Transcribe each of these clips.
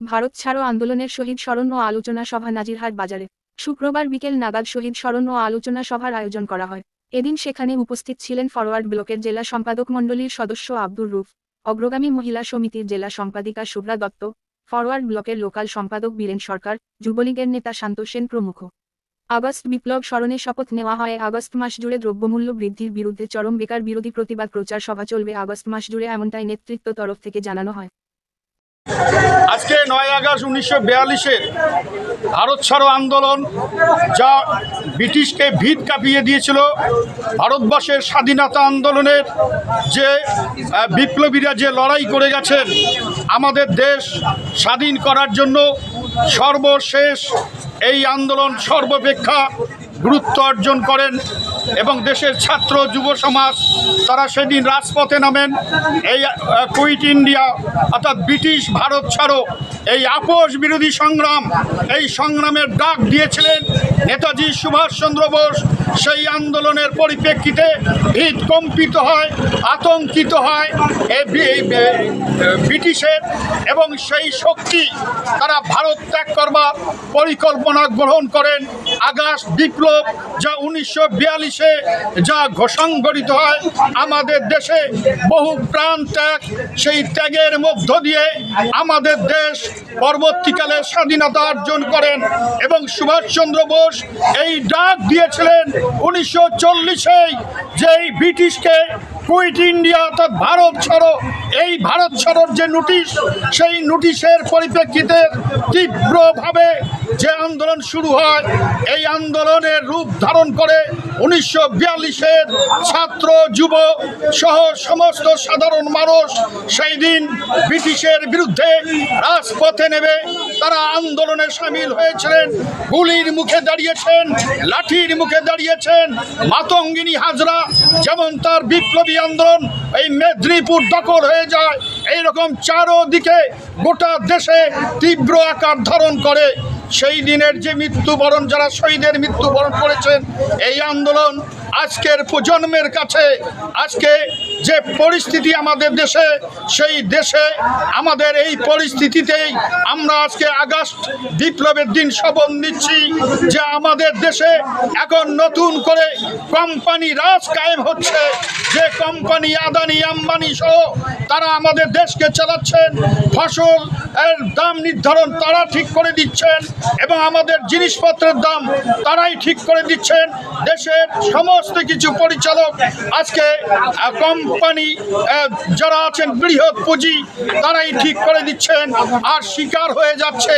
ভারত ছাড়ো আন্দোলনের শহীদ স্মরণ ও আলোচনা সভা নাজিরহাট বাজারে শুক্রবার বিকেল নাগাদ শহীদ স্মরণ ও আলোচনা সভার আয়োজন করা হয়। এদিন সেখানে উপস্থিত ছিলেন ফরওয়ার্ড ব্লকের জেলা সম্পাদক মণ্ডলীর সদস্য আব্দুর রুফ, অগ্রগামী মহিলা সমিতির জেলা সম্পাদিকা শুভ্রা দত্ত, ফরওয়ার্ড ব্লকের লোকাল সম্পাদক বীরেন সরকার, যুবলীগের নেতা শান্ত সেন প্রমুখ। আগস্ট বিপ্লব স্মরণে শপথ নেওয়া হয়। আগস্ট মাস জুড়ে দ্রব্যমূল্য বৃদ্ধির বিরুদ্ধে চরম বেকার বিরোধী প্রতিবাদ প্রচার সভা চলবে আগস্ট মাস জুড়ে, এমনটাই নেতৃত্ব তরফ থেকে জানানো হয়। আজকে 9 আগস্ট 1942-এর ভারত ছাড়ো আন্দোলন, যা ব্রিটিশকে ভিত কাঁপিয়ে দিয়েছিল, ভারতবর্ষের স্বাধীনতা আন্দোলনের যে বিপ্লবীরা যে লড়াই করে গেছেন আমাদের দেশ স্বাধীন করার জন্য, সর্বশেষ এই আন্দোলন সর্বাপেক্ষা গুরুত্ব অর্জন করেন এবং দেশের ছাত্র যুব সমাজ তারা সেদিন রাজপথে নামেন। এই কুইট ইন্ডিয়া অর্থাৎ ব্রিটিশ ভারত ছাড়ো এই আপোষ বিরোধী সংগ্রাম, এই সংগ্রামের ডাক দিয়েছিলেন নেতাজি সুভাষচন্দ্র বোস। সেই আন্দোলনের পরিপ্রেক্ষিতে ভিত কম্পিত হয়, আতঙ্কিত হয় ব্রিটিশের, এবং সেই শক্তি তারা ভারত ত্যাগ করবার পরিকল্পনা গ্রহণ করেন। আগস্ট বিপ্লব যা 1942-এ যা সংঘটিত হয় আমাদের দেশে, বহু প্রাণ ত্যাগ, সেই ত্যাগের মধ্য দিয়ে আমাদের দেশ পরবর্তীকালে স্বাধীনতা অর্জন করেন এবং সুভাষচন্দ্র বোস এই ডাক দিয়েছিলেন 1940-এই, যেই ব্রিটিশকে কুইট ইন্ডিয়া অর্থাৎ ভারত ছাড়ো, এই ভারত ছাড়োর যে নোটিশ, সেই নোটিশের পরিপ্রেক্ষিতে তীব্রভাবে যে আন্দোলন শুরু হয়, এই আন্দোলনের রূপ ধারণ করে 1942-এর ছাত্র যুব সহ সমস্ত সাধারণ মানুষ সেই দিন ব্রিটিশের বিরুদ্ধে রাজপথে নেমে তারা আন্দোলনে সামিল হয়েছিলেন। গুলির মুখে দাঁড়িয়েছেন, লাঠির মুখে দাঁড়িয়েছেন। মাতঙ্গিনী হাজরা যেমন তার বিপ্লবী আন্দোলন এই মেদিনীপুর দখল হয়ে যায়, এইরকম চারোদিকে গোটা দেশে তীব্র আকার ধারণ করে। সেই দিনের যে মৃত্যুবরণ, যারা শহীদের মৃত্যুবরণ করেছেন, এই আন্দোলন আজকের প্রজন্মের কাছে, আজকে যে পরিস্থিতি আমাদের দেশে, সেই দেশে আমাদের এই পরিস্থিতিতেই আমরা আজকে আগস্ট বিপ্লবের দিন শপথ নিচ্ছি যে আমাদের দেশে এখন নতুন করে কোম্পানি রাজ কায়েম হচ্ছে, যে কোম্পানি আদানি আম্বানি সহ তারা আমাদের দেশকে চালাচ্ছেন। ফসল এর দাম নির্ধারণ তারা ঠিক করে দিচ্ছেন এবং আমাদের জিনিসপত্রের দাম তারাই ঠিক করে দিচ্ছেন। দেশের সমস্ত কিছু পরিচালক আজকে কোম্পানি যারা আছেন বৃহৎ পুঁজি তারাই ঠিক করে দিচ্ছেন। আর শিকার হয়ে যাচ্ছে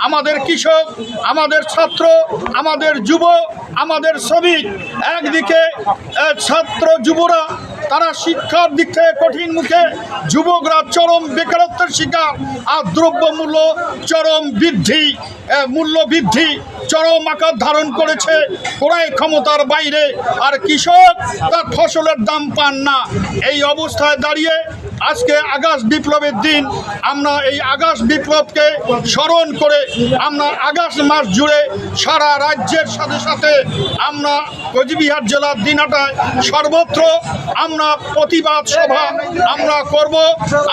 আমাদের কৃষক, আমাদের ছাত্র, আমাদের যুব, আমাদের শ্রমিক। একদিকে ছাত্র যুবরা তারা শিক্ষার দিক থেকে কঠিন মুখে, যুবকরা চরম বেকারত্বের শিকার, আর দ্রব্যমূল্য চরম বৃদ্ধি, মূল্য বৃদ্ধি চরম আকার ধারণ করেছে, ক্রয় ক্ষমতার বাইরে, আর কৃষক তার ফসলের দাম পান না। এই অবস্থায় দাঁড়িয়ে আজকে আগস্ট বিপ্লবের দিন আমরা এই আগস্ট বিপ্লবকে স্মরণ করে আমরা আগস্ট মাস জুড়ে সারা রাজ্যের সাথে সাথে আমরা কোচবিহার জেলার দিনহাটায় সর্বত্র আমরা প্রতিবাদ সভা আমরা করব।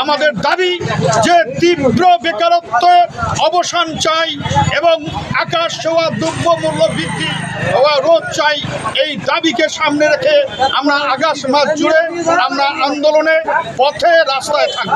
আমাদের দাবি যে তীব্র বেকারত্বের অবসান চাই এবং আকাশ ছোঁয়া দ্রব্যমূল্য বৃদ্ধি রোধ চাই। এই দাবিকে সামনে রেখে আমরা আগস্ট মাস জুড়ে আমরা আন্দোলনে পথে রাস্তায় থাকব।